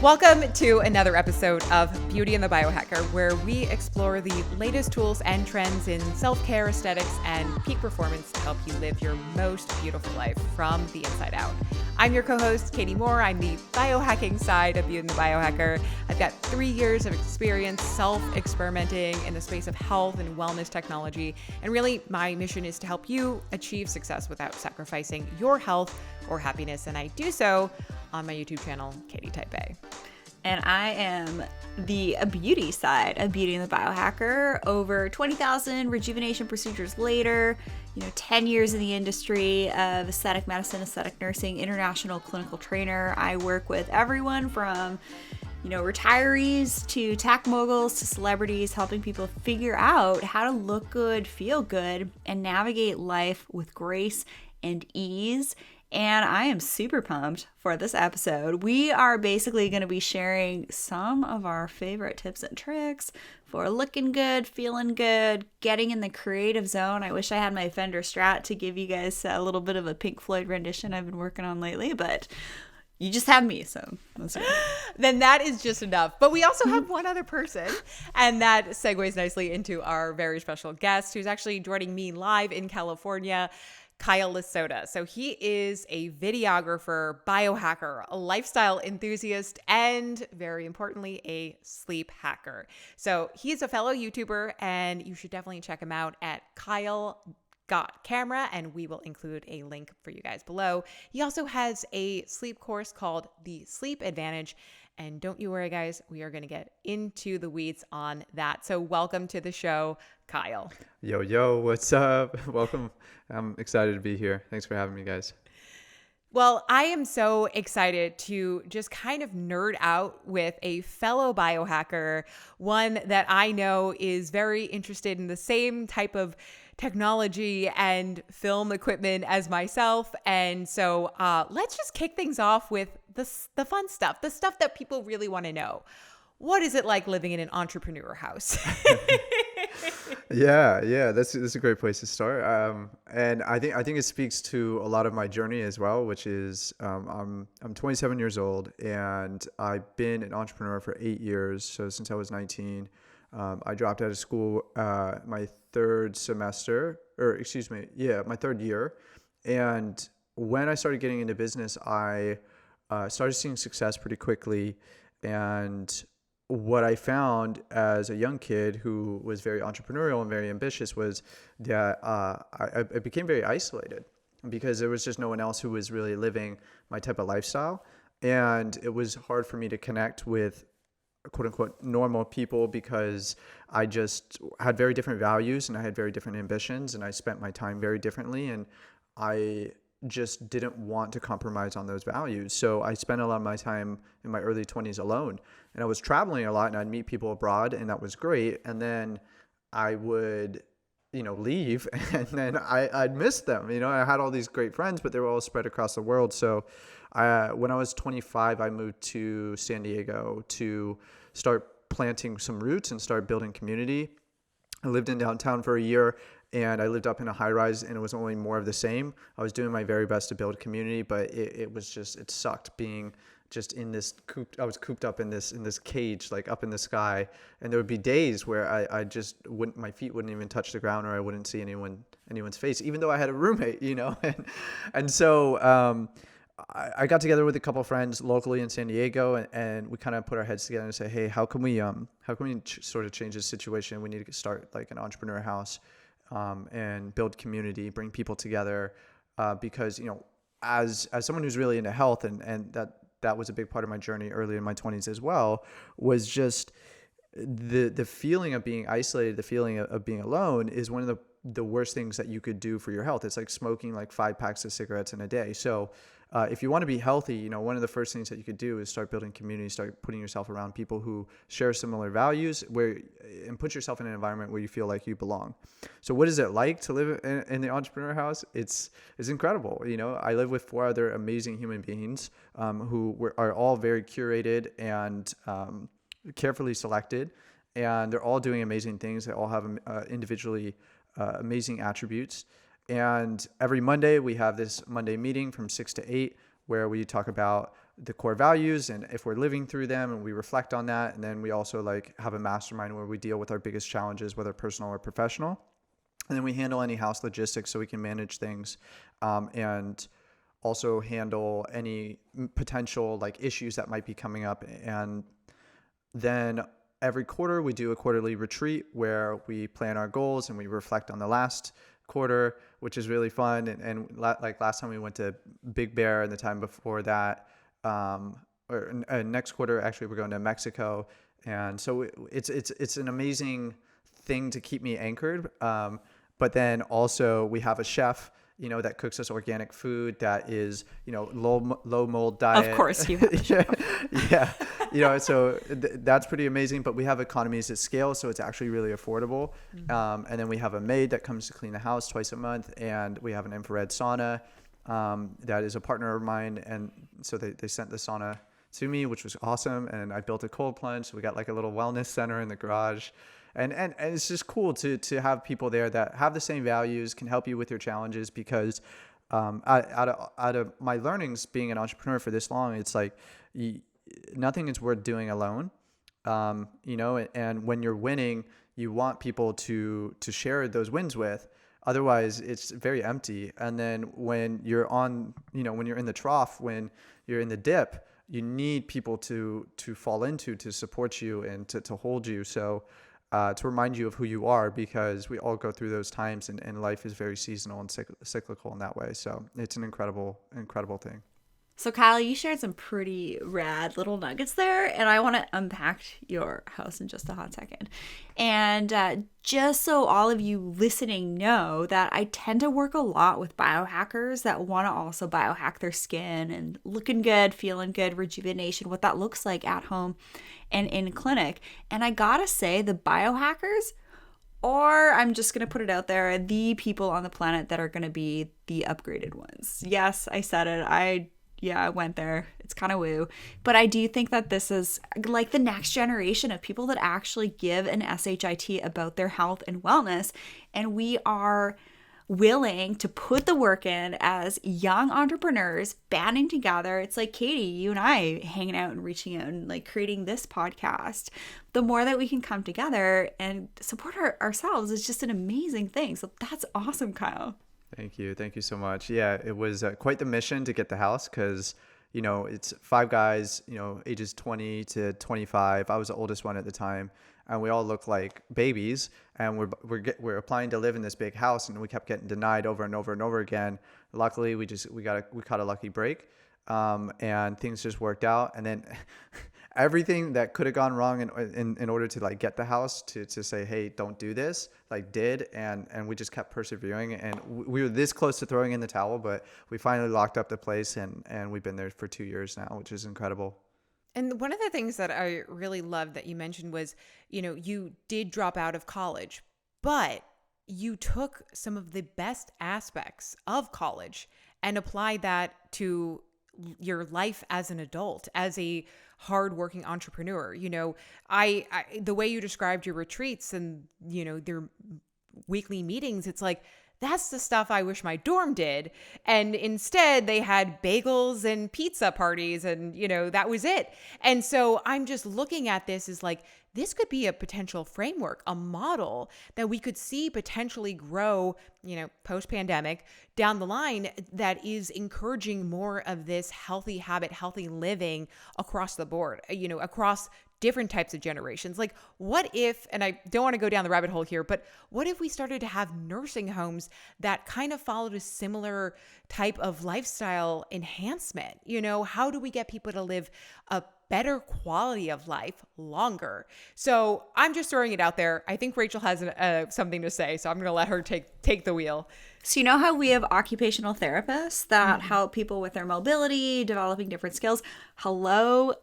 Welcome to another episode of Beauty and the Biohacker, where we explore the latest tools and trends in self-care, aesthetics, and peak performance to help you live your most beautiful life from the inside out. I'm your co-host, Katie Moore. I'm the biohacking side of Beauty and the Biohacker. I've got 3 years of experience self-experimenting in the space of health and wellness technology. And really, my mission is to help you achieve success without sacrificing your health or happiness. And I do so on my YouTube channel, Katie Type A. And I am the beauty side of Beauty and the Biohacker. Over 20,000 rejuvenation procedures later, 10 years in the industry of aesthetic medicine, aesthetic nursing, international clinical trainer. I work with everyone from, retirees to tech moguls to celebrities, helping people figure out how to look good, feel good, and navigate life with grace and ease. And I am super pumped for this episode. We are basically going to be sharing some of our favorite tips and tricks for looking good, feeling good, getting in the creative zone. I wish I had my Fender Strat to give you guys a little bit of a Pink Floyd rendition I've been working on lately, but you just have me, so that's right. Then that is just enough. But we also have one other person, and that segues nicely into our very special guest who's actually joining me live in California, Kyle Lasota. So he is a videographer, biohacker, a lifestyle enthusiast, and very importantly, a sleep hacker. So he's a fellow YouTuber, and you should definitely check him out at Kyle Got Camera, and we will include a link for you guys below. He also has a sleep course called The Sleep Advantage. And don't you worry, guys, we are going to get into the weeds on that. So welcome to the show, Kyle. Yo, what's up? Welcome. I'm excited to be here. Thanks for having me, guys. Well, I am so excited to just kind of nerd out with a fellow biohacker, one that I know is very interested in the same type of technology and film equipment as myself. And so let's just kick things off with the fun stuff, the stuff that people really want to know. What is it like living in an entrepreneur house? Yeah, that's a great place to start. And I think it speaks to a lot of my journey as well, which is I'm 27 years old, and I've been an entrepreneur for 8 years. So since I was 19, I dropped out of school my third year. And when I started getting into business, I started seeing success pretty quickly. And what I found as a young kid who was very entrepreneurial and very ambitious was that I became very isolated because there was just no one else who was really living my type of lifestyle. And it was hard for me to connect with quote unquote normal people because I just had very different values and I had very different ambitions, and I spent my time very differently, and I just didn't want to compromise on those values. So I spent a lot of my time in my early 20s alone, and I was traveling a lot, and I'd meet people abroad, and that was great. And then I would, leave, and then I'd miss them. I had all these great friends, but they were all spread across the world. So when I was 25, I moved to San Diego to start planting some roots and start building community. I lived in downtown for a year, and I lived up in a high rise, and it was only more of the same. I was doing my very best to build community, but it sucked being just in this I was cooped up in this cage, like up in the sky. And there would be days where I just wouldn't, my feet wouldn't even touch the ground, or I wouldn't see anyone's face, even though I had a roommate, and so, I got together with a couple of friends locally in San Diego, and we kind of put our heads together and say, hey, how can we sort of change this situation? We need to start like an entrepreneur house, and build community, bring people together, because as someone who's really into health, and that was a big part of my journey early in my 20s as well, was just the feeling of being isolated, the feeling of being alone is one of the worst things that you could do for your health. It's like smoking like 5 packs of cigarettes in a day. So if you want to be healthy, one of the first things that you could do is start building community, start putting yourself around people who share similar values, and put yourself in an environment where you feel like you belong. So what is it like to live in the entrepreneur house? It's incredible. I live with 4 other amazing human beings who are all very curated and carefully selected, and they're all doing amazing things. They all have individually amazing attributes. And every Monday we have this Monday meeting from 6 to 8 where we talk about the core values and if we're living through them, and we reflect on that. And then we also like have a mastermind where we deal with our biggest challenges, whether personal or professional. And then we handle any house logistics so we can manage things, and also handle any potential like issues that might be coming up. And then every quarter we do a quarterly retreat where we plan our goals and we reflect on the last quarter, which is really fun. And like last time we went to Big Bear, and the time before that, next quarter actually we're going to Mexico. And so it's an amazing thing to keep me anchored. But then also we have a chef, that cooks us organic food that is, low mold diet. Of course you have a chef. Yeah. So that's pretty amazing. But we have economies at scale, so it's actually really affordable. And then we have a maid that comes to clean the house twice a month, and we have an infrared sauna that is a partner of mine. And so they sent the sauna to me, which was awesome. And I built a cold plunge. So we got like a little wellness center in the garage. And it's just cool to have people there that have the same values, can help you with your challenges, because out of my learnings being an entrepreneur for this long, it's like nothing is worth doing alone. And when you're winning, you want people to share those wins with. Otherwise, it's very empty. And then when you're when you're in the trough, when you're in the dip, you need people to fall into, to support you and to hold you. So to remind you of who you are, because we all go through those times, and life is very seasonal and cyclical in that way. So it's an incredible thing. So Kyle, you shared some pretty rad little nuggets there, and I want to unpack your house in just a hot second. And just so all of you listening know that I tend to work a lot with biohackers that want to also biohack their skin and looking good, feeling good, rejuvenation, what that looks like at home and in clinic. And I gotta say, the biohackers, or I'm just going to put it out there, the people on the planet that are going to be the upgraded ones. Yes, I said it. I went there. It's kind of woo. But I do think that this is like the next generation of people that actually give an SHIT about their health and wellness. And we are willing to put the work in as young entrepreneurs, banding together. It's like Katie, you and I hanging out and reaching out and like creating this podcast. The more that we can come together and support ourselves is just an amazing thing. So that's awesome, Kyle. Thank you. Thank you so much. Yeah, it was quite the mission to get the house, because, it's 5 guys, ages 20 to 25. I was the oldest one at the time, and we all look like babies, and we're applying to live in this big house, and we kept getting denied over and over and over again. Luckily, we caught a lucky break, and things just worked out. And then everything that could have gone wrong in order to like get the house to say, hey, don't do this, like did. And we just kept persevering, and we were this close to throwing in the towel, but we finally locked up the place, and we've been there for 2 years now, which is incredible. And one of the things that I really loved that you mentioned was, you did drop out of college, but you took some of the best aspects of college and applied that to your life as an adult, as a hardworking entrepreneur. I the way you described your retreats and, their weekly meetings, it's like, that's the stuff I wish my dorm did. And instead they had bagels and pizza parties and, that was it. And so I'm just looking at this as like, this could be a potential framework, a model that we could see potentially grow, post-pandemic down the line, that is encouraging more of this healthy habit, healthy living across the board, across different types of generations. Like, what if, and I don't want to go down the rabbit hole here, but what if we started to have nursing homes that kind of followed a similar type of lifestyle enhancement? How do we get people to live a better quality of life longer? So I'm just throwing it out there. I think Rachel has something to say, so I'm going to let her take the wheel. So you know how we have occupational therapists that help people with their mobility, developing different skills? Hello,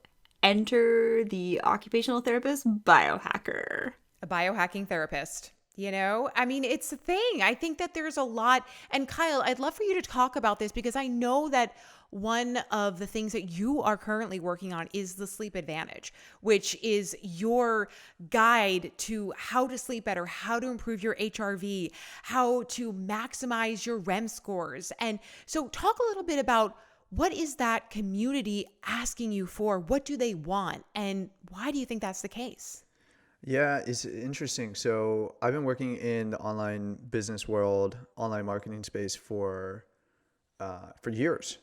enter the occupational therapist biohacker. A biohacking therapist. It's a thing. I think that there's a lot. And Kyle, I'd love for you to talk about this, because I know that one of the things that you are currently working on is the Sleep Advantage, which is your guide to how to sleep better, how to improve your HRV, how to maximize your REM scores. And so talk a little bit about what is that community asking you for? What do they want? And why do you think that's the case? Yeah, it's interesting. So I've been working in the online business world, online marketing space for years,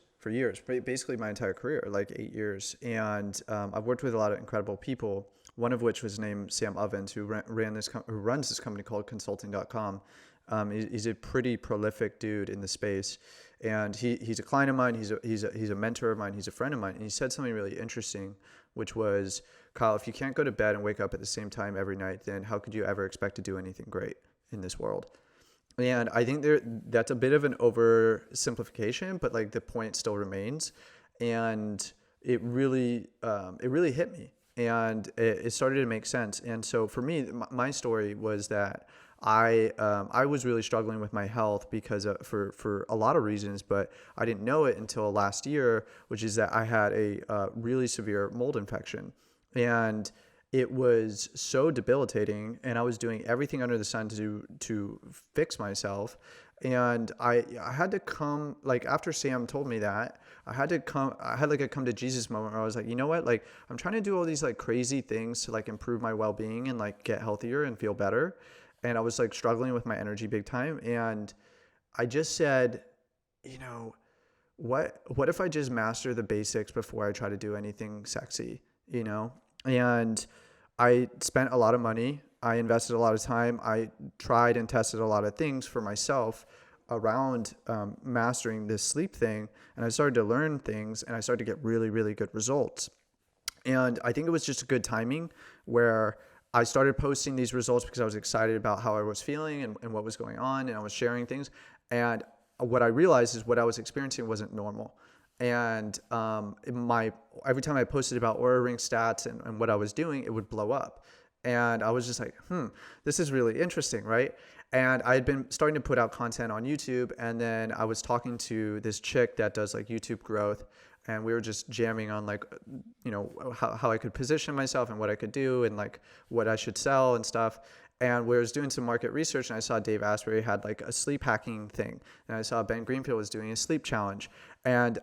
basically my entire career, like 8 years. And I've worked with a lot of incredible people. One of which was named Sam Ovens, who runs this company called Consulting.com. He's a pretty prolific dude in the space, and he's a client of mine. He's a mentor of mine. He's a friend of mine. And he said something really interesting, which was, Kyle, if you can't go to bed and wake up at the same time every night, then how could you ever expect to do anything great in this world? And I think that's a bit of an oversimplification, but like the point still remains. And it really hit me, and it started to make sense. And so for me, my story was that I was really struggling with my health because for a lot of reasons, but I didn't know it until last year, which is that I had a really severe mold infection, and it was so debilitating, and I was doing everything under the sun to fix myself. And I had to come, like, after Sam told me that, I had like a come to Jesus moment where I was like, you know what, like, I'm trying to do all these like crazy things to like improve my well-being and like get healthier and feel better. And I was like struggling with my energy big time. And I just said, you know, what if I just master the basics before I try to do anything sexy, you know? And I spent a lot of money. I invested a lot of time. I tried and tested a lot of things for myself around mastering this sleep thing. And I started to learn things, and I started to get really, really good results. And I think it was just a good timing where I started posting these results because I was excited about how I was feeling and what was going on, and I was sharing things. And what I realized is what I was experiencing wasn't normal. And every time I posted about Oura Ring stats and what I was doing, it would blow up. And I was just like, this is really interesting, right? And I had been starting to put out content on YouTube, and then I was talking to this chick that does like YouTube growth, and we were just jamming on like, you know, how I could position myself and what I could do and like what I should sell and stuff. And we was doing some market research, and I saw Dave Asprey had like a sleep hacking thing, and I saw Ben Greenfield was doing a sleep challenge, and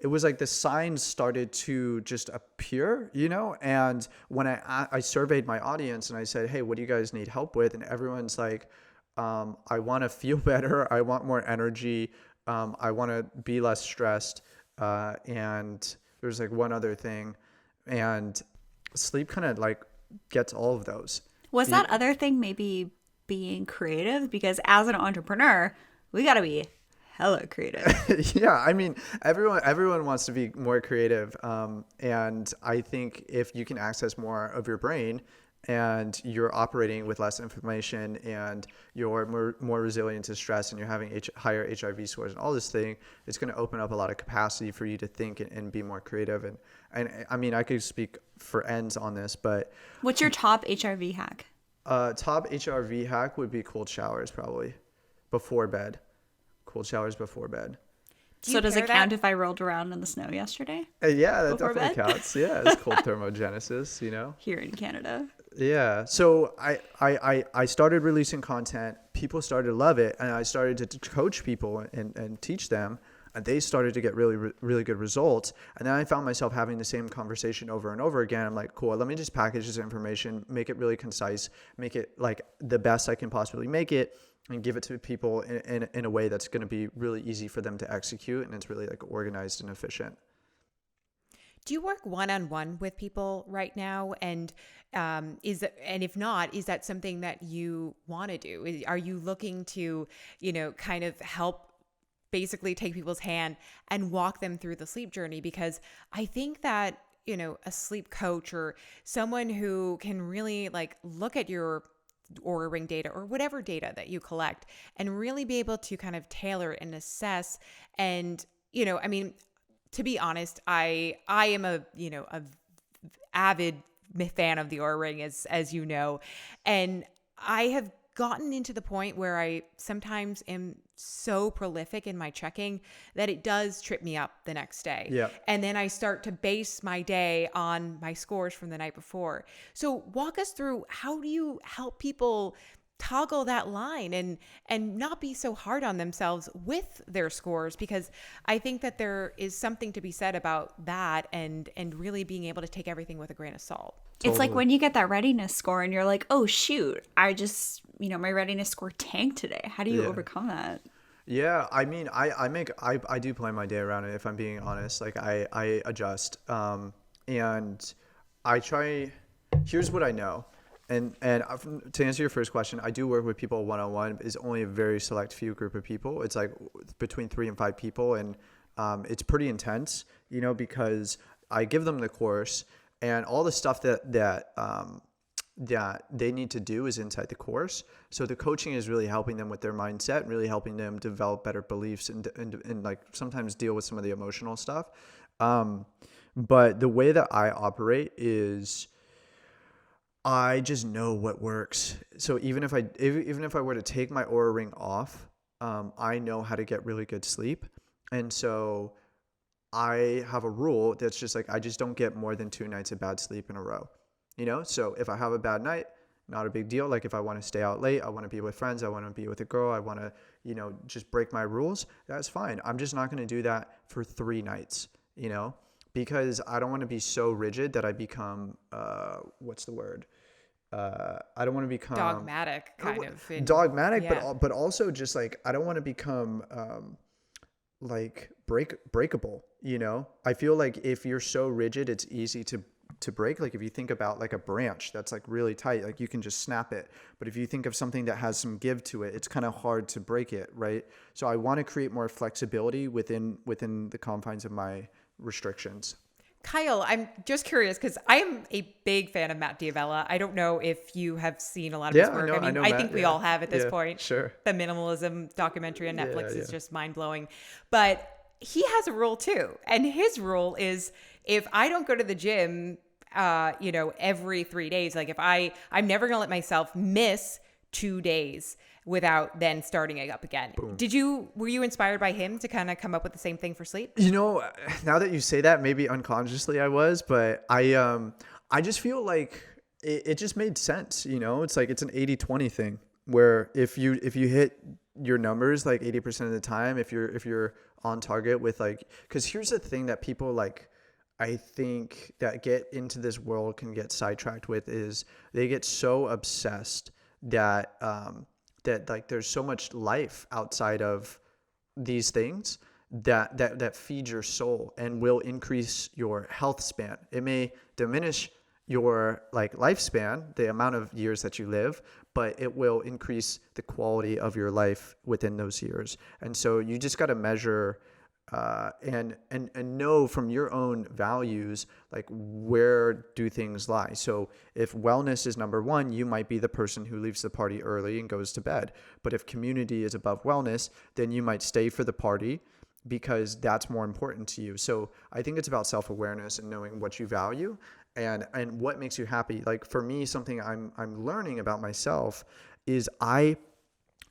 it was like the signs started to just appear, you know. And when I surveyed my audience and I said, hey, what do you guys need help with? And everyone's like, I want to feel better, I want more energy, I want to be less stressed, and there's like one other thing, and sleep kind of like gets all of those. Was that other thing maybe being creative? Because as an entrepreneur, we got to be hella creative. Yeah, I mean, everyone wants to be more creative. And I think if you can access more of your brain and you're operating with less inflammation and you're more resilient to stress and you're having higher HIV scores and all this thing, it's going to open up a lot of capacity for you to think and be more creative. And I mean, I could speak for ends on this, but what's your top HRV hack? Top HRV hack would be cold showers, probably before bed. Cold showers before bed. So does it count if I rolled around in the snow yesterday? Yeah, that definitely counts. Yeah, it's cold thermogenesis, you know. Here in Canada. Yeah. So I started releasing content. People started to love it, and I started to coach people and teach them, and they started to get really, really good results. And then I found myself having the same conversation over and over again. I'm like, cool, let me just package this information, make it really concise, make it like the best I can possibly make it, and give it to people in a way that's going to be really easy for them to execute, and it's really like organized and efficient. Do you work one-on-one with people right now? And if not, is that something that you want to do? Are you looking to, you know, kind of help basically take people's hand and walk them through the sleep journey? Because I think that, you know, a sleep coach or someone who can really like look at your Oura Ring data or whatever data that you collect and really be able to kind of tailor and assess. And, you know, I mean, to be honest, I am a avid fan of the Oura Ring, as you know, and I have gotten into the point where I sometimes am so prolific in my checking that it does trip me up the next day. Yeah. And then I start to base my day on my scores from the night before. So walk us through, how do you help people toggle that line and not be so hard on themselves with their scores, because I think that there is something to be said about that and really being able to take everything with a grain of salt. It's like when you get that readiness score and you're like, oh shoot, I just, my readiness score tanked today. How do you overcome that? Yeah, I mean, I do plan my day around it, if I'm being honest. Like I adjust, and I try. Here's what I know, and to answer your first question, I do work with people one-on-one. It's only a very select few group of people. It's like between 3 and 5 people, and it's pretty intense, because I give them the course, and all the stuff that they need to do is inside the course. So the coaching is really helping them with their mindset, really helping them develop better beliefs and like sometimes deal with some of the emotional stuff. But the way that I operate is I just know what works. So even if I were to take my Oura Ring off, I know how to get really good sleep. And so I have a rule that's just like, I just don't get more than 2 nights of bad sleep in a row. So if I have a bad night, not a big deal. Like if I want to stay out late, I want to be with friends, I want to be with a girl, I want to, just break my rules, that's fine. I'm just not going to do that for 3 nights, because I don't want to be so rigid that I become, what's the word? I don't want to become dogmatic kind of. Dogmatic, yeah. but also just like, I don't want to become, like breakable, I feel like if you're so rigid, it's easy to break. Like if you think about like a branch that's like really tight, like you can just snap it. But if you think of something that has some give to it, it's kind of hard to break it, right? So I want to create more flexibility within the confines of my restrictions. Kyle, I'm just curious because I am a big fan of Matt D'Avella. I don't know if you have seen a lot of his work. I know I Matt, think we all have at this point. Sure. The minimalism documentary on Netflix is just mind blowing. But he has a rule too. And his rule is if I don't go to the gym, every 3 days, like I'm never going to let myself miss 2 days without then starting it up again. Boom. Were you inspired by him to kind of come up with the same thing for sleep? Now that you say that, maybe unconsciously I was, but I just feel like it just made sense. It's like, it's an 80-20 thing where if you hit your numbers, like 80% of the time, if you're on target with like, cause here's the thing that people like, I think that get into this world can get sidetracked with is they get so obsessed that that like there's so much life outside of these things that feed your soul and will increase your health span. It may diminish your like lifespan, the amount of years that you live, but it will increase the quality of your life within those years. And so you just got to measure and know from your own values, like where do things lie. So if wellness is number 1, you might be the person who leaves the party early and goes to bed. But if community is above wellness, then you might stay for the party because that's more important to you. So I think it's about self-awareness and knowing what you value and what makes you happy. Like for me, something I'm learning about myself is I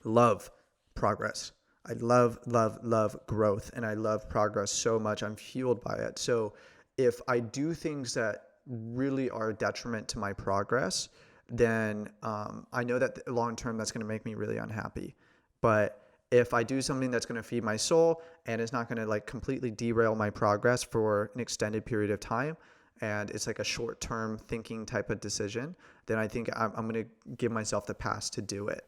love progress. I love growth and I love progress so much. I'm fueled by it. So if I do things that really are a detriment to my progress, then I know that long term that's going to make me really unhappy. But if I do something that's going to feed my soul and it's not going to like completely derail my progress for an extended period of time, and it's like a short-term thinking type of decision, then I think I'm going to give myself the pass to do it.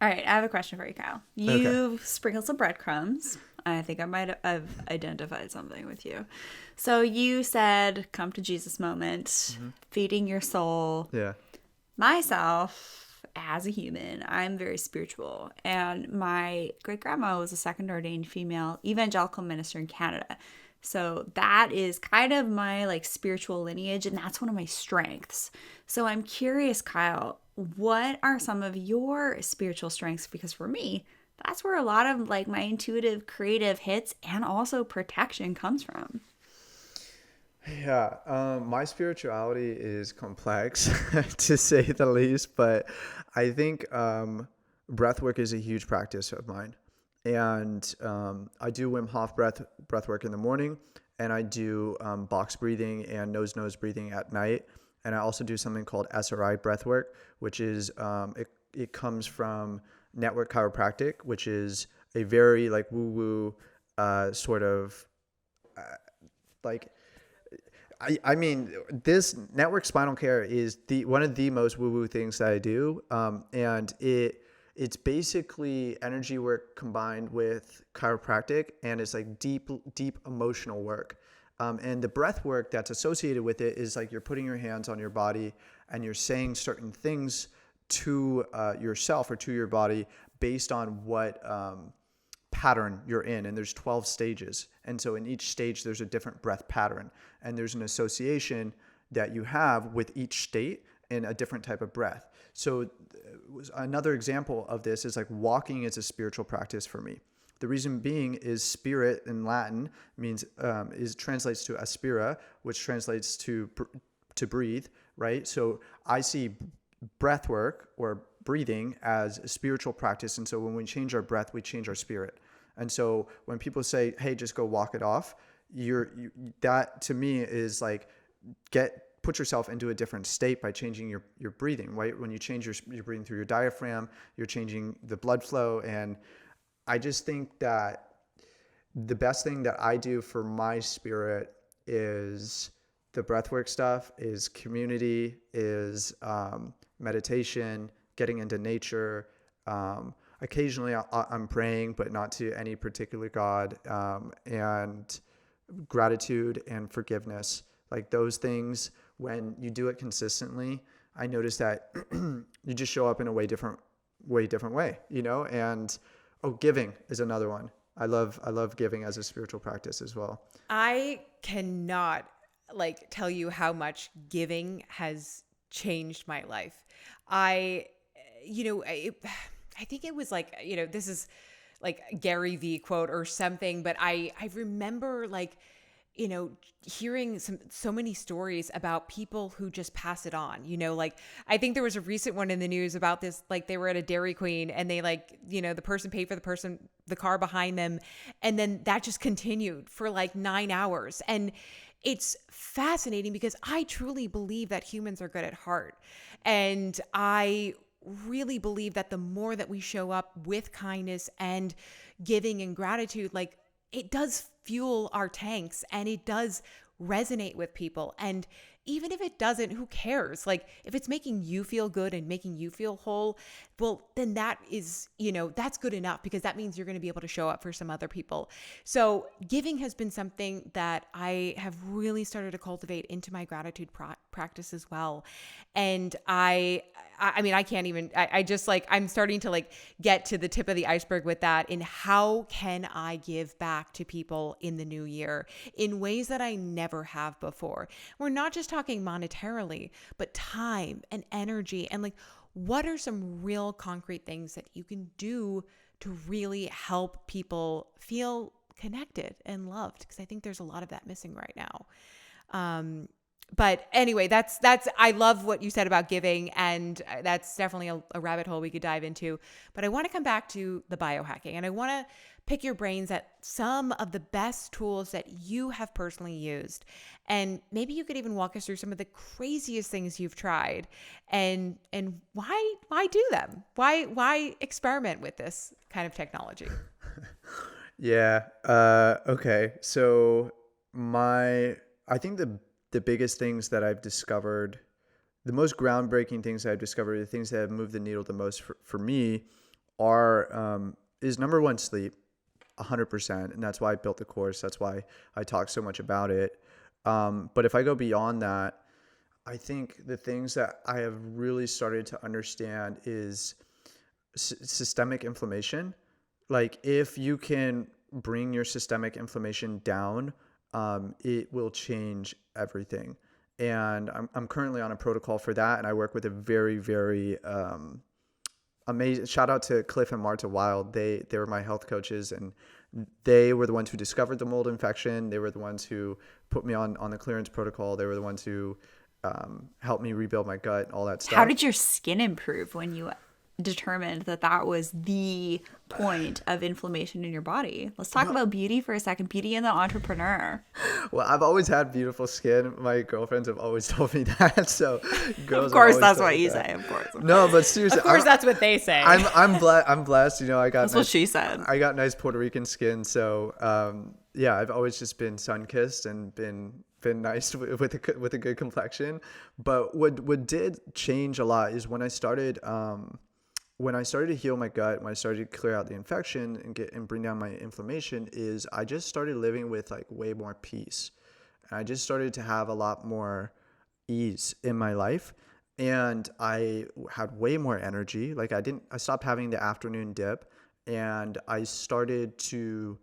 All right, I have a question for you, Kyle. You've sprinkled some breadcrumbs. I think I might have identified something with you. So you said, come to Jesus moment, feeding your soul. Yeah. Myself, as a human, I'm very spiritual. And my great-grandma was a second ordained female evangelical minister in Canada. So that is kind of my like spiritual lineage, and that's one of my strengths. So I'm curious, Kyle, what are some of your spiritual strengths? Because for me, that's where a lot of like my intuitive creative hits and also protection comes from. Yeah, my spirituality is complex to say the least, but I think breath work is a huge practice of mine. And I do Wim Hof breath work in the morning, and I do box breathing and nose breathing at night. And I also do something called SRI breath work, which is it comes from network chiropractic, which is a very like woo-woo sort of like, I mean, this network spinal care is one of the most woo-woo things that I do. And it's basically energy work combined with chiropractic, and it's like deep emotional work. And the breath work that's associated with it is like you're putting your hands on your body and you're saying certain things to yourself or to your body based on what pattern you're in. And there's 12 stages. And so in each stage, there's a different breath pattern. And there's an association that you have with each state in a different type of breath. So another example of this is like walking is a spiritual practice for me. The reason being is spirit in Latin means translates to aspira, which translates to breathe, right? So I see breath work or breathing as a spiritual practice. And so when we change our breath, we change our spirit. And so when people say, hey, just go walk it off, that to me is like put yourself into a different state by changing your breathing, right? When you change your breathing through your diaphragm, you're changing the blood flow. And I just think that the best thing that I do for my spirit is the breathwork stuff, is community, is meditation, getting into nature. Occasionally I'm praying, but not to any particular God, and gratitude and forgiveness. Like those things, when you do it consistently, I notice that you just show up in a way different way, you know? And giving is another one. I love giving as a spiritual practice as well. I cannot tell you how much giving has changed my life. I think it was this is like Gary V quote or something, but I remember hearing so many stories about people who just pass it on, I think there was a recent one in the news about this, they were at a Dairy Queen and they the person paid for the car behind them. And then that just continued for 9 hours. And it's fascinating because I truly believe that humans are good at heart. And I really believe that the more that we show up with kindness and giving and gratitude, it does fuel our tanks and it does resonate with people. And even if it doesn't, who cares? If it's making you feel good and making you feel whole, well, then that is, that's good enough, because that means you're going to be able to show up for some other people. So giving has been something that I have really started to cultivate into my gratitude practice as well. And I can't even, I'm starting to get to the tip of the iceberg with that, in how can I give back to people in the new year in ways that I never have before. We're not just talking monetarily, but time and energy, and what are some real concrete things that you can do to really help people feel connected and loved? Because I think there's a lot of that missing right now. But anyway, that's I love what you said about giving, and that's definitely a rabbit hole we could dive into. But I want to come back to the biohacking, and I want to pick your brains at some of the best tools that you have personally used. And maybe you could even walk us through some of the craziest things you've tried, and why do them? Why experiment with this kind of technology? Yeah. Okay. So I think the biggest things that I've discovered, the most groundbreaking things I've discovered, the things that have moved the needle the most for me is number one, sleep, 100%. And that's why I built the course. That's why I talk so much about it. But if I go beyond that, I think the things that I have really started to understand is systemic inflammation. If you can bring your systemic inflammation down, it will change everything. And I'm currently on a protocol for that. And I work with a very, very amazing, shout out to Cliff and Marta Wild. They were my health coaches, and they were the ones who discovered the mold infection. They were the ones who put me on the clearance protocol. They were the ones who helped me rebuild my gut, all that stuff. How did your skin improve when you determined that that was the point of inflammation in your body? Let's talk about beauty for a second. Beauty and the entrepreneur. Well, I've always had beautiful skin. My girlfriends have always told me that. So girls Of course, have always that's told what me you that. say. Of course. No, but seriously, Of course, that's what they say. I'm blessed. You know, I got That's what she said. I got nice Puerto Rican skin. So yeah, I've always just been sun kissed and been nice with a good complexion. But what did change a lot is when I started to heal my gut, when I started to clear out the infection and bring down my inflammation, is I just started living with like way more peace. And I just started to have a lot more ease in my life. And I had way more energy. Like I stopped having the afternoon dip, and I started to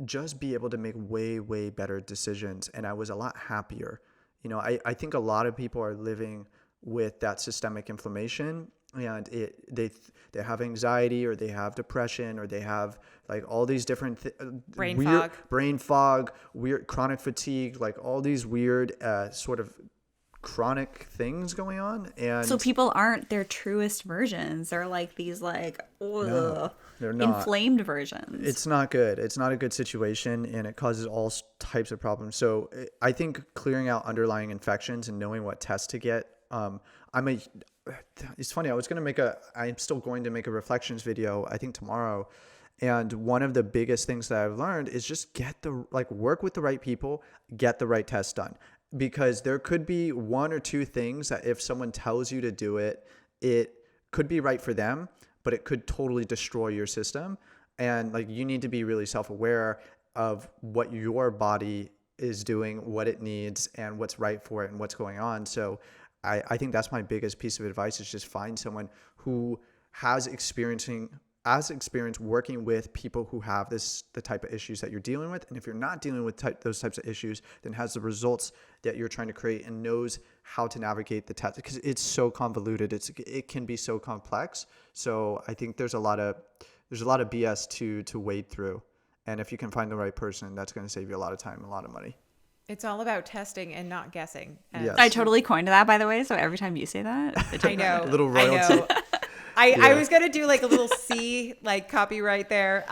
just be able to make way, way better decisions. And I was a lot happier. You know, I think a lot of people are living with that systemic inflammation, and they have anxiety, or they have depression, or they have like all these different brain fog, weird chronic fatigue, like all these weird sort of chronic things going on. And so people aren't their truest versions. They're like these like no, they're not. Inflamed versions. It's not good. It's not a good situation, and it causes all types of problems. So I think clearing out underlying infections and knowing what tests to get. It's funny. I'm still going to make a reflections video, I think tomorrow. And one of the biggest things that I've learned is just work with the right people, get the right test done. Because there could be one or two things that if someone tells you to do it, it could be right for them, but it could totally destroy your system. And like, you need to be really self-aware of what your body is doing, what it needs, and what's right for it and what's going on. So I think that's my biggest piece of advice, is just find someone who has experience working with people who have the type of issues that you're dealing with. And if you're not dealing with those types of issues, then has the results that you're trying to create and knows how to navigate the test, because it's so convoluted. It can be so complex. So I think there's a lot of BS to wade through. And if you can find the right person, that's going to save you a lot of time, a lot of money. It's all about testing and not guessing. Yes. I totally coined that, by the way. So every time you say that, I know. A little royalty. I know. I was gonna do like a little C like copyright there,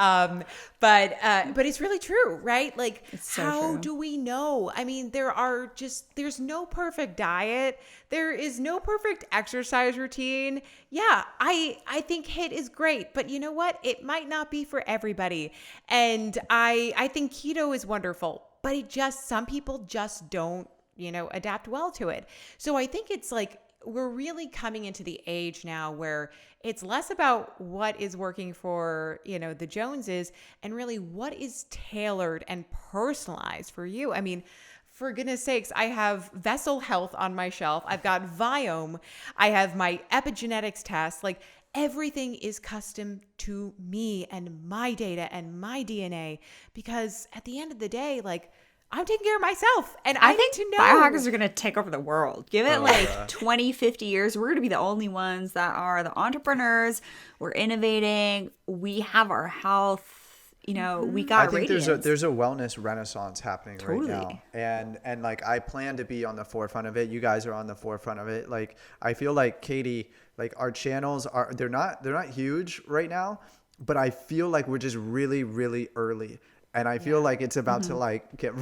but it's really true, right? Like, so how true. do we know? I mean, there's no perfect diet, there is no perfect exercise routine. Yeah, I think HIIT is great, but you know what? It might not be for everybody, and I think keto is wonderful, but some people just don't, adapt well to it. So I think it's like, we're really coming into the age now where it's less about what is working for, the Joneses, and really what is tailored and personalized for you. I mean, for goodness sakes, I have Vessel Health on my shelf. I've got Viome. I have my epigenetics test. Like, everything is custom to me and my data and my DNA, because at the end of the day, like, I'm taking care of myself, and I think to know. Biohackers are going to take over the world. Give it 20, 50 years. We're going to be the only ones that are the entrepreneurs. We're innovating. We have our health. We got radiance. There's a wellness renaissance happening right now. And like, I plan to be on the forefront of it. You guys are on the forefront of it. Like, I feel like, Katie, like, our channels they're not huge right now, but I feel like we're just really, really early. And I feel like it's about to like get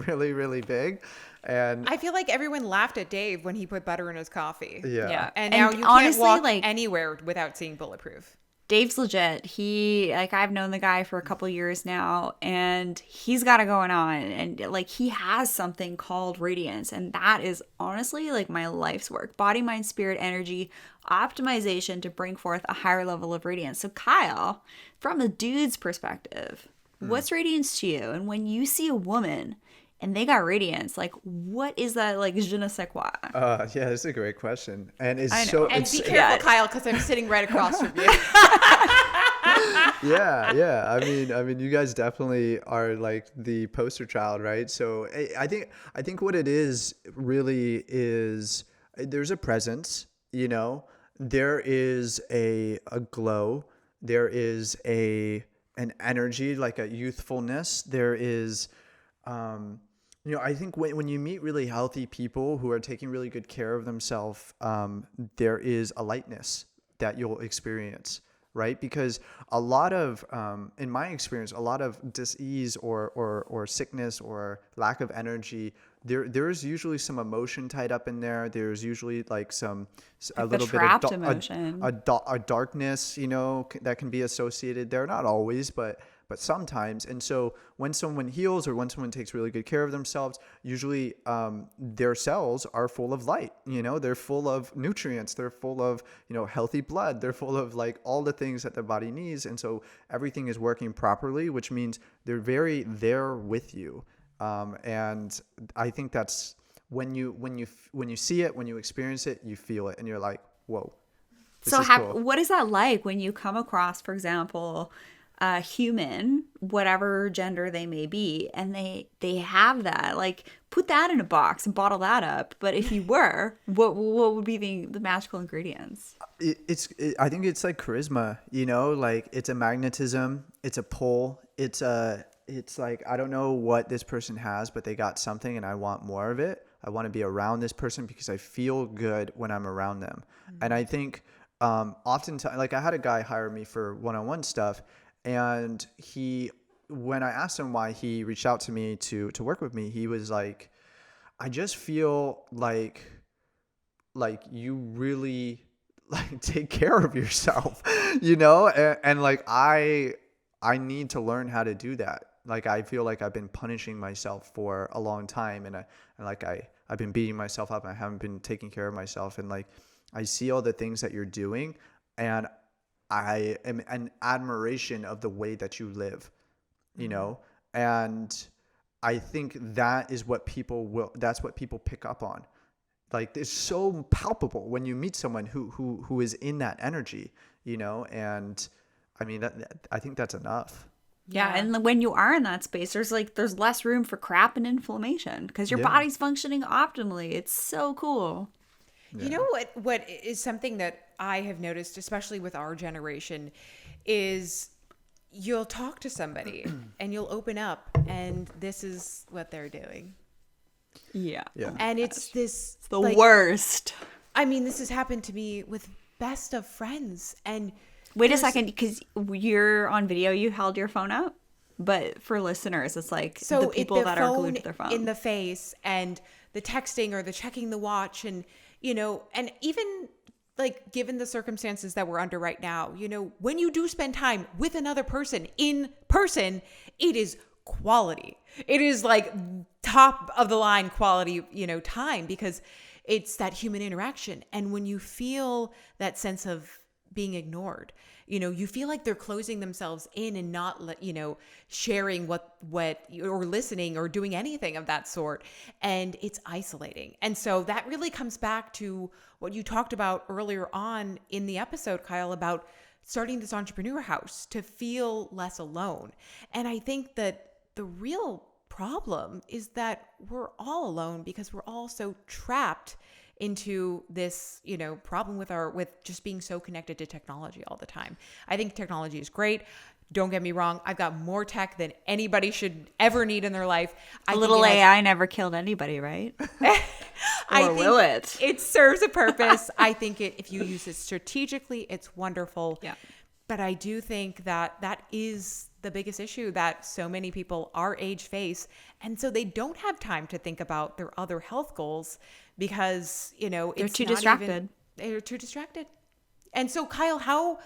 really, really big. And I feel like everyone laughed at Dave when he put butter in his coffee. Yeah. And now you honestly, can't walk anywhere without seeing Bulletproof. Dave's legit. I've known the guy for a couple years now, and he's got it going on. And like, he has something called radiance. And that is honestly like my life's work. Body, mind, spirit, energy, optimization to bring forth a higher level of radiance. So Kyle, from a dude's perspective, what's radiance to you? And when you see a woman and they got radiance, like, what is that, like, je ne sais quoi? Yeah, that's a great question. And And be careful, Kyle, because I'm sitting right across from you. Yeah. I mean, you guys definitely are like the poster child, right? So I think what it is really is, there's a presence, there is a glow, there is an energy, like a youthfulness. There is, I think when you meet really healthy people who are taking really good care of themselves, there is a lightness that you'll experience, right? Because a lot of, in my experience, a lot of dis-ease or sickness or lack of energy, there's usually some emotion tied up in there. There's usually like a little bit trapped of emotion. a darkness, that can be associated there. Not always, but sometimes. And so when someone heals or when someone takes really good care of themselves, usually their cells are full of light. They're full of nutrients. They're full of, healthy blood. They're full of like all the things that the body needs. And so everything is working properly, which means they're very there with you. And I think that's when you see it, when you experience it, you feel it, and you're like, whoa. So cool. what is that like when you come across, for example, a human, whatever gender they may be, and they have that? Like, put that in a box and bottle that up. But if you were, what would be the magical ingredients? I think it's like charisma, like it's a magnetism, it's a pull, it's like, I don't know what this person has, but they got something and I want more of it. I want to be around this person because I feel good when I'm around them. Mm-hmm. And I think oftentimes, like I had a guy hire me for one-on-one stuff, and when I asked him why he reached out to me to work with me, he was like, I just feel like you really like take care of yourself, and like I need to learn how to do that. Like, I feel like I've been punishing myself for a long time, and I've been beating myself up, and I haven't been taking care of myself. And like, I see all the things that you're doing, and I am in admiration of the way that you live, and I think that is what that's what people pick up on. Like, it's so palpable when you meet someone who is in that energy, and I mean, I think that's enough. Yeah, and when you are in that space, there's less room for crap and inflammation because your body's functioning optimally. It's so cool. Yeah. You know what is something that I have noticed, especially with our generation, is you'll talk to somebody and you'll open up and this is what they're doing. Yeah. And it's the worst. I mean, this has happened to me with best of friends. And wait a second, because you're on video, you held your phone up, but for listeners, it's like the people that are glued to their phone in the face, and the texting or the checking the watch, and and even like given the circumstances that we're under right now, when you do spend time with another person in person, it is quality. It is like top of the line quality, time, because it's that human interaction. And when you feel that sense of being ignored, you feel like they're closing themselves in and not sharing what or listening or doing anything of that sort, and it's isolating. And so that really comes back to what you talked about earlier on in the episode, Kyle, about starting this entrepreneur house to feel less alone. And I think that the real problem is that we're all alone because we're all so trapped into this, problem with just being so connected to technology all the time. I think technology is great. Don't get me wrong. I've got more tech than anybody should ever need in their life. A little AI never killed anybody, right? Or will it? It serves a purpose. I think if you use it strategically, it's wonderful. Yeah. But I do think that is the biggest issue that so many people our age face. And so they don't have time to think about their other health goals because, they're too distracted. They're too distracted. And so, Kyle, how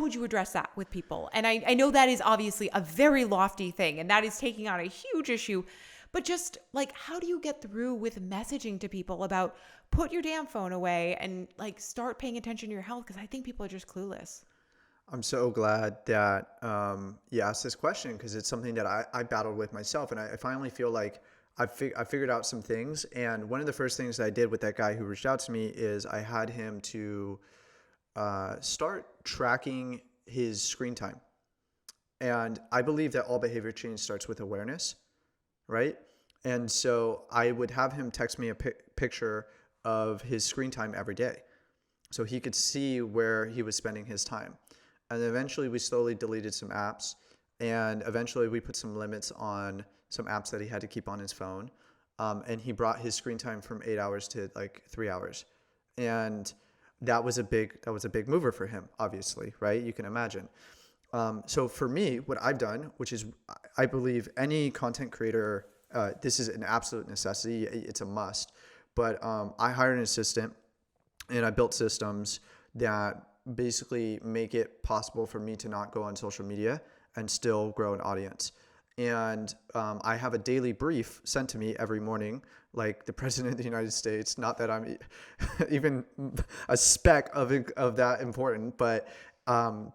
would you address that with people? And I know that is obviously a very lofty thing, and that is taking on a huge issue. But just like, how do you get through with messaging to people about put your damn phone away and like start paying attention to your health? Because I think people are just clueless. I'm so glad that you asked this question, because it's something that I battled with myself. And I finally feel like I figured out some things. And one of the first things that I did with that guy who reached out to me is I had him to start tracking his screen time. And I believe that all behavior change starts with awareness, right? And so I would have him text me a picture of his screen time every day so he could see where he was spending his time. And eventually we slowly deleted some apps, and eventually we put some limits on some apps that he had to keep on his phone. And he brought his screen time from 8 hours to like 3 hours. And that was a big mover for him, obviously, right? You can imagine. So for me, what I've done, which is, I believe any content creator, this is an absolute necessity. It's a must. But I hired an assistant, and I built systems that basically make it possible for me to not go on social media and still grow an audience. And I have a daily brief sent to me every morning, like the President of the United States. Not that I'm even a speck of that important, but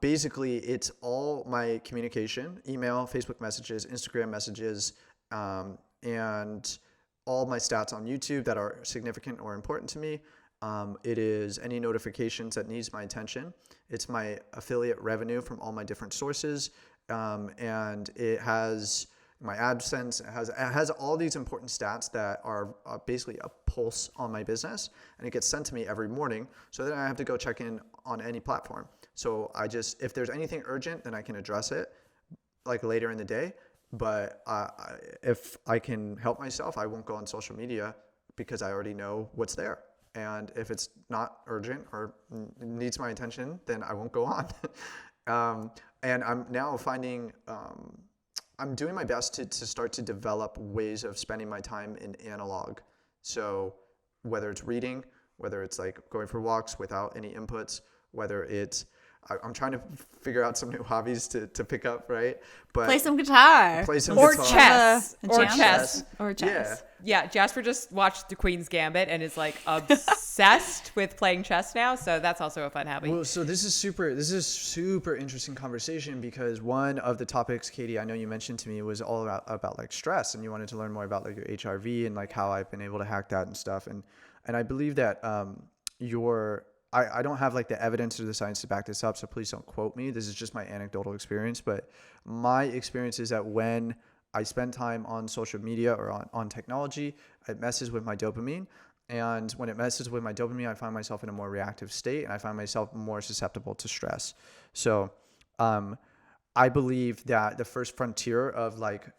basically it's all my communication: email, Facebook messages, Instagram messages, and all my stats on YouTube that are significant or important to me. It is any notifications that needs my attention. It's my affiliate revenue from all my different sources. And it has my AdSense. It has all these important stats that are basically a pulse on my business, and it gets sent to me every morning. So then I have to go check in on any platform. So if there's anything urgent, then I can address it like later in the day. But if I can help myself, I won't go on social media because I already know what's there. And if it's not urgent or needs my attention, then I won't go on. And I'm now finding, I'm doing my best to start to develop ways of spending my time in analog. So whether it's reading, whether it's like going for walks without any inputs, whether it's, I'm trying to figure out some new hobbies to pick up, right? But play some guitar. Or chess. Or jam? chess. Or chess. Yeah, Jasper just watched The Queen's Gambit and is like obsessed with playing chess now. So that's also a fun hobby. Well, so this is super interesting conversation, because one of the topics, Katie, I know you mentioned to me was all about like stress, and you wanted to learn more about like your HRV and like how I've been able to hack that and stuff. And I believe that I don't have like the evidence or the science to back this up, so please don't quote me. This is just my anecdotal experience. But my experience is that when I spend time on social media or on technology, it messes with my dopamine. And when it messes with my dopamine, I find myself in a more reactive state, and I find myself more susceptible to stress. So I believe that the first frontier of like,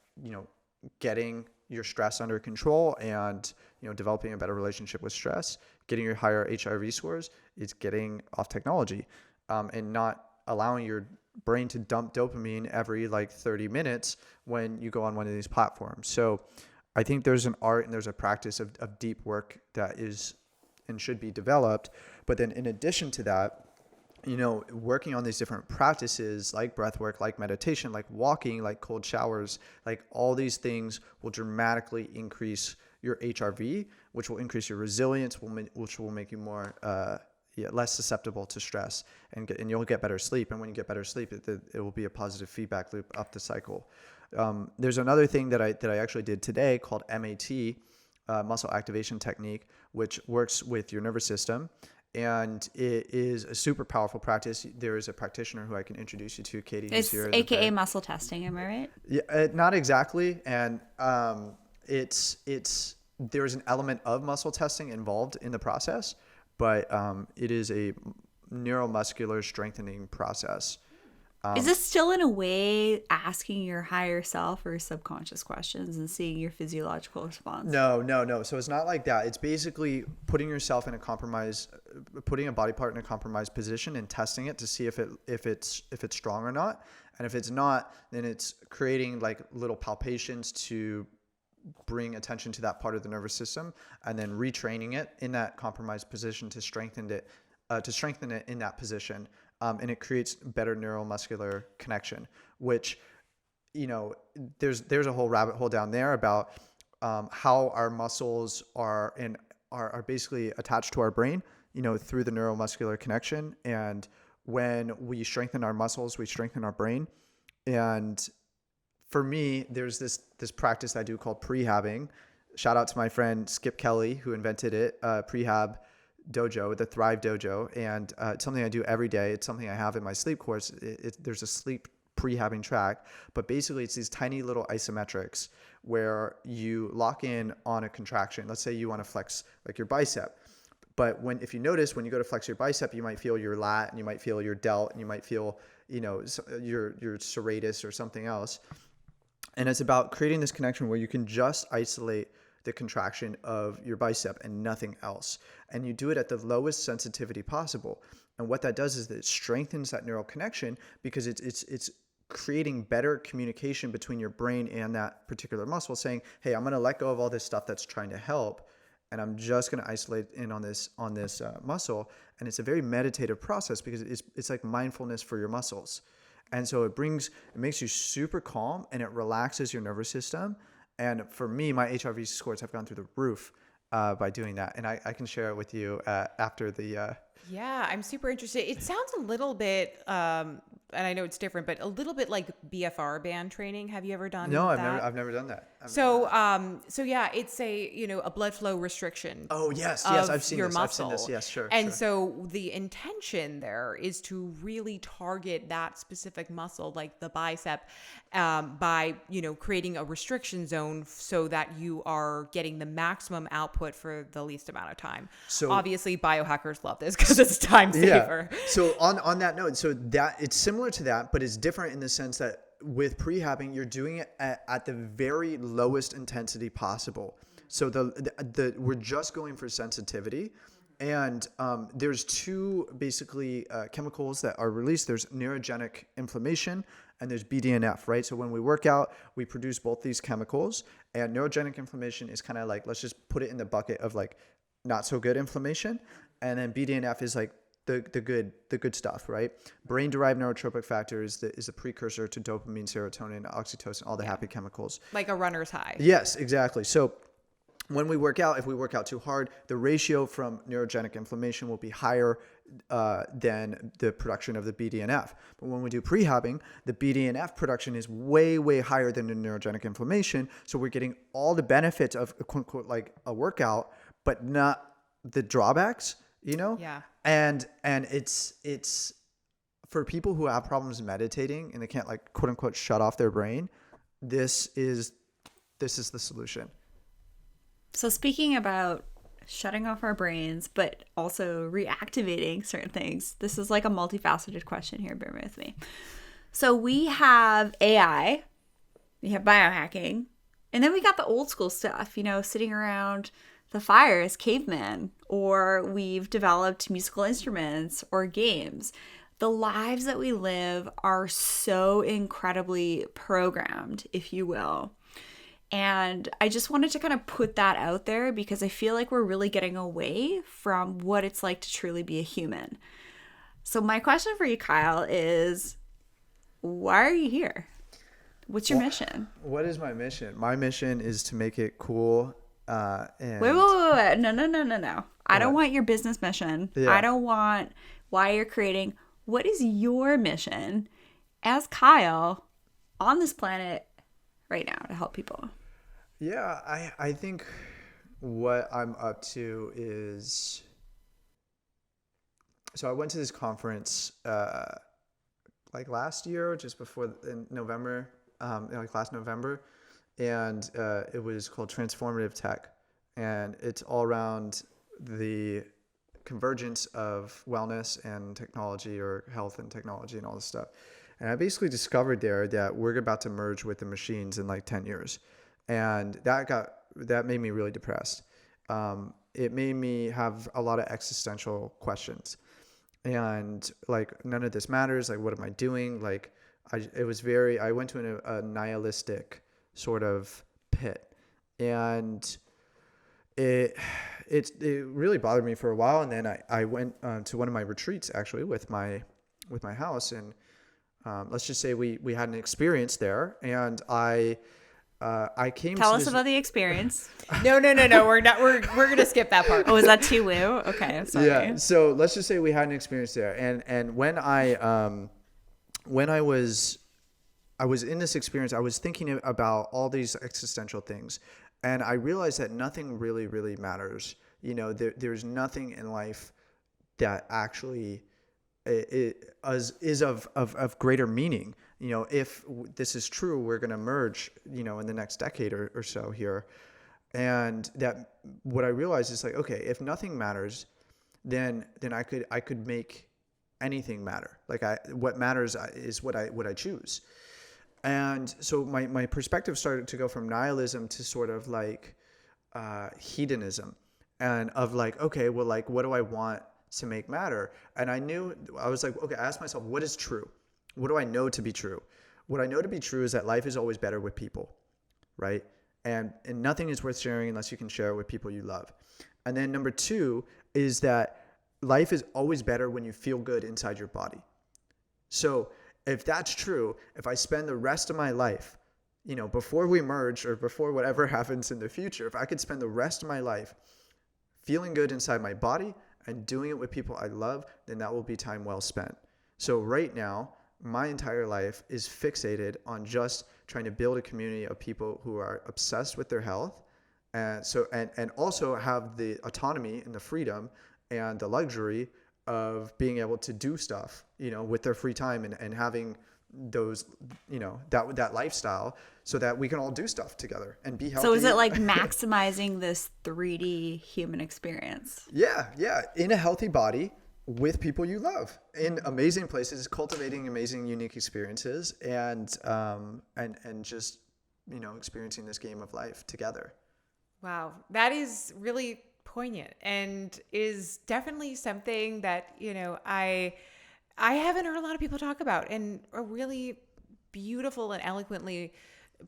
getting your stress under control and, developing a better relationship with stress, getting your higher HRV scores, is getting off technology, and not allowing your brain to dump dopamine every like 30 minutes when you go on one of these platforms. So I think there's an art and there's a practice of deep work that is and should be developed. But then in addition to that, working on these different practices like breath work, like meditation, like walking, like cold showers, like all these things will dramatically increase your HRV, which will increase your resilience, which will make you more less susceptible to stress, and you'll get better sleep. And when you get better sleep, it will be a positive feedback loop up the cycle. There's another thing that I actually did today called MAT, muscle activation technique, which works with your nervous system. And it is a super powerful practice. There is a practitioner who I can introduce you to, Katie. It's AKA muscle testing, am I right? Yeah, not exactly. And there's an element of muscle testing involved in the process, but it is a neuromuscular strengthening process. Is this still in a way asking your higher self or subconscious questions and seeing your physiological response? No. So it's not like that. It's basically putting yourself in a putting a body part in a compromised position and testing it to see if it's strong or not. And if it's not, then it's creating like little palpations to bring attention to that part of the nervous system, and then retraining it in that compromised position to strengthen it in that position. And it creates better neuromuscular connection, which, there's a whole rabbit hole down there about how our muscles are basically attached to our brain, through the neuromuscular connection. And when we strengthen our muscles, we strengthen our brain. And for me, there's this practice I do called prehabbing. Shout out to my friend Skip Kelly, who invented it, Prehab Dojo, the Thrive Dojo. And it's something I do every day. It's something I have in my sleep course. There's a sleep prehabbing track, but basically it's these tiny little isometrics where you lock in on a contraction. Let's say you want to flex like your bicep. But if you notice, when you go to flex your bicep, you might feel your lat, and you might feel your delt, and you might feel, your serratus or something else. And it's about creating this connection where you can just isolate the contraction of your bicep and nothing else. And you do it at the lowest sensitivity possible. And what that does is that it strengthens that neural connection because it's creating better communication between your brain and that particular muscle, saying, hey, I'm going to let go of all this stuff that's trying to help, and I'm just going to isolate in on this muscle. And it's a very meditative process because it's like mindfulness for your muscles. And so it makes you super calm, and it relaxes your nervous system. And for me, my HRV scores have gone through the roof by doing that. And I can share it with you after the... Yeah, I'm super interested. It sounds a little bit, and I know it's different, but a little bit like BFR band training. Have you ever done No, that? I've never done that. So yeah, it's a blood flow restriction. Oh yes, I've seen this. Muscle. I've seen this. Yes, sure. And sure. so the intention there is to really target that specific muscle, like the bicep, by creating a restriction zone so that you are getting the maximum output for the least amount of time. So obviously, biohackers love this because it's time saver. Yeah. So on that note, so that it's similar to that, but it's different in the sense that with prehabbing, you're doing it at the very lowest intensity possible. So we're just going for sensitivity. And there's two basically chemicals that are released. There's neurogenic inflammation and there's BDNF, right? So when we work out, we produce both these chemicals. And neurogenic inflammation is kind of like, let's just put it in the bucket of like not so good inflammation. And then BDNF is like the good stuff, right? Brain-derived neurotropic factor is the precursor to dopamine, serotonin, oxytocin, all the happy chemicals. Like a runner's high. Yes, exactly. So when we work out, if we work out too hard, the ratio from neurogenic inflammation will be higher than the production of the BDNF. But when we do prehabbing, the BDNF production is way, way higher than the neurogenic inflammation. So we're getting all the benefits of quote unquote like a workout, but not the drawbacks, Yeah. And it's for people who have problems meditating and they can't like quote unquote shut off their brain. This is the solution. So speaking about shutting off our brains, but also reactivating certain things, this is like a multifaceted question here. Bear with me. So we have AI, we have biohacking, and then we got the old school stuff, sitting around the fire as cavemen, or we've developed musical instruments or games. The lives that we live are so incredibly programmed, if you will. And I just wanted to kind of put that out there because I feel like we're really getting away from what it's like to truly be a human. So my question for you, Kyle, is why are you here? What's your mission? What is my mission? My mission is to make it cool. And Wait. No. I don't want your business mission. Yeah. I don't want why you're creating. What is your mission as Kyle on this planet right now to help people? Yeah, I think what I'm up to is, so I went to this conference like last year, just before in November, like last November, and it was called Transformative Tech, and it's all around the convergence of wellness and technology, or health and technology and all this stuff. And I basically discovered there that we're about to merge with the machines in like 10 years. And that made me really depressed. It made me have a lot of existential questions. And like, none of this matters. Like, what am I doing? Like, I went to a nihilistic sort of pit. And it really bothered me for a while. And then I went to one of my retreats actually with my house, and let's just say we had an experience there, and I came. Tell us about the experience. No. We're not. We're gonna skip that part. Oh, is that too woo? Okay, I'm sorry. Yeah. So let's just say we had an experience there, and when I was in this experience, I was thinking about all these existential things, and I realized that nothing really, really matters. There's nothing in life that actually is of greater meaning. If this is true, we're going to merge, in the next decade or so here. And that what I realized is like, okay, if nothing matters, then I could make anything matter. Like what matters is what I choose. And so my perspective started to go from nihilism to sort of like hedonism and of like, okay, well, like, what do I want to make matter? And I was like, okay, I asked myself, what is true? What do I know to be true? What I know to be true is that life is always better with people, right? And nothing is worth sharing unless you can share it with people you love. And then number 2 is that life is always better when you feel good inside your body. So if that's true, if I spend the rest of my life, you know, before we merge or before whatever happens in the future, if I could spend the rest of my life feeling good inside my body and doing it with people I love, then that will be time well spent. So right now, my entire life is fixated on just trying to build a community of people who are obsessed with their health, and also have the autonomy and the freedom and the luxury of being able to do stuff, you know, with their free time and having those, you know, that lifestyle so that we can all do stuff together and be healthy. So is it like maximizing this 3D human experience? Yeah. In a healthy body with people you love in amazing places, cultivating amazing, unique experiences and just, you know, experiencing this game of life together. Wow. That is really poignant and is definitely something that, you know, I haven't heard a lot of people talk about and are really beautiful and eloquently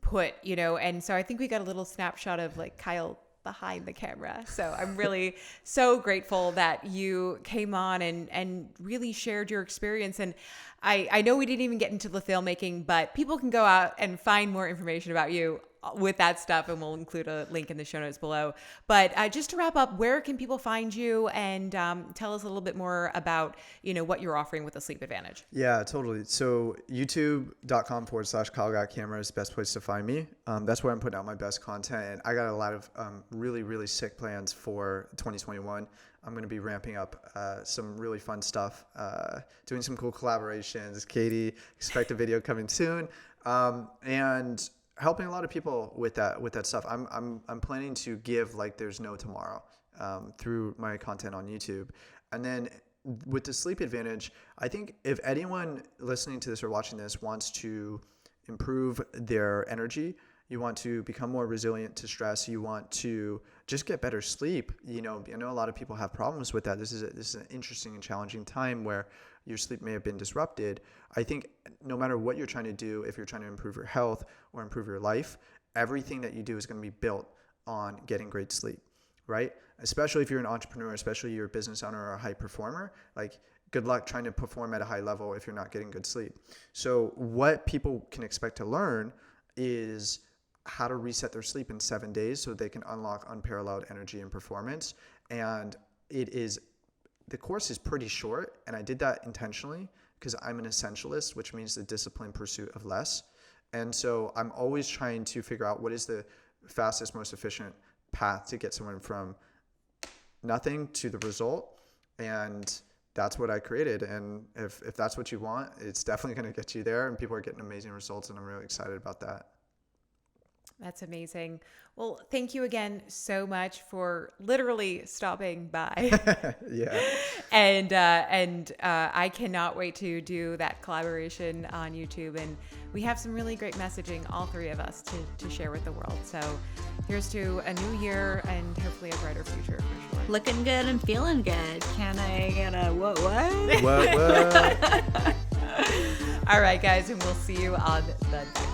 put, you know, and so I think we got a little snapshot of like Kyle behind the camera. So I'm really so grateful that you came on and really shared your experience. And I know we didn't even get into the filmmaking, but people can go out and find more information about you with that stuff, and we'll include a link in the show notes below. But just to wrap up, where can people find you and tell us a little bit more about, you know, what you're offering with the Sleep Advantage? Yeah, totally. So youtube.com/Kyle Got Camera is the best place to find me. That's where I'm putting out my best content. And I got a lot of really, really sick plans for 2021. I'm going to be ramping up some really fun stuff, doing some cool collaborations. Katie, expect a video coming soon. And helping a lot of people with that stuff. I'm planning to give like there's no tomorrow through my content on YouTube. And then with the Sleep Advantage, I think if anyone listening to this or watching this wants to improve their energy, you want to become more resilient to stress, you want to just get better sleep. You know, I know a lot of people have problems with that. This is an interesting and challenging time where your sleep may have been disrupted. I think no matter what you're trying to do, if you're trying to improve your health or improve your life, everything that you do is going to be built on getting great sleep, right? Especially if you're an entrepreneur, especially you're a business owner or a high performer, like good luck trying to perform at a high level if you're not getting good sleep. So what people can expect to learn is how to reset their sleep in 7 days so they can unlock unparalleled energy and performance. And the course is pretty short, and I did that intentionally because I'm an essentialist, which means the disciplined pursuit of less. And so I'm always trying to figure out what is the fastest, most efficient path to get someone from nothing to the result. And that's what I created. And if that's what you want, it's definitely going to get you there, and people are getting amazing results, and I'm really excited about that. That's amazing. Well, thank you again so much for literally stopping by. Yeah. And I cannot wait to do that collaboration on YouTube. And we have some really great messaging, all three of us, to share with the world. So here's to a new year and hopefully a brighter future for sure. Looking good and feeling good. Can I get a what? What? All right, guys, and we'll see you on the next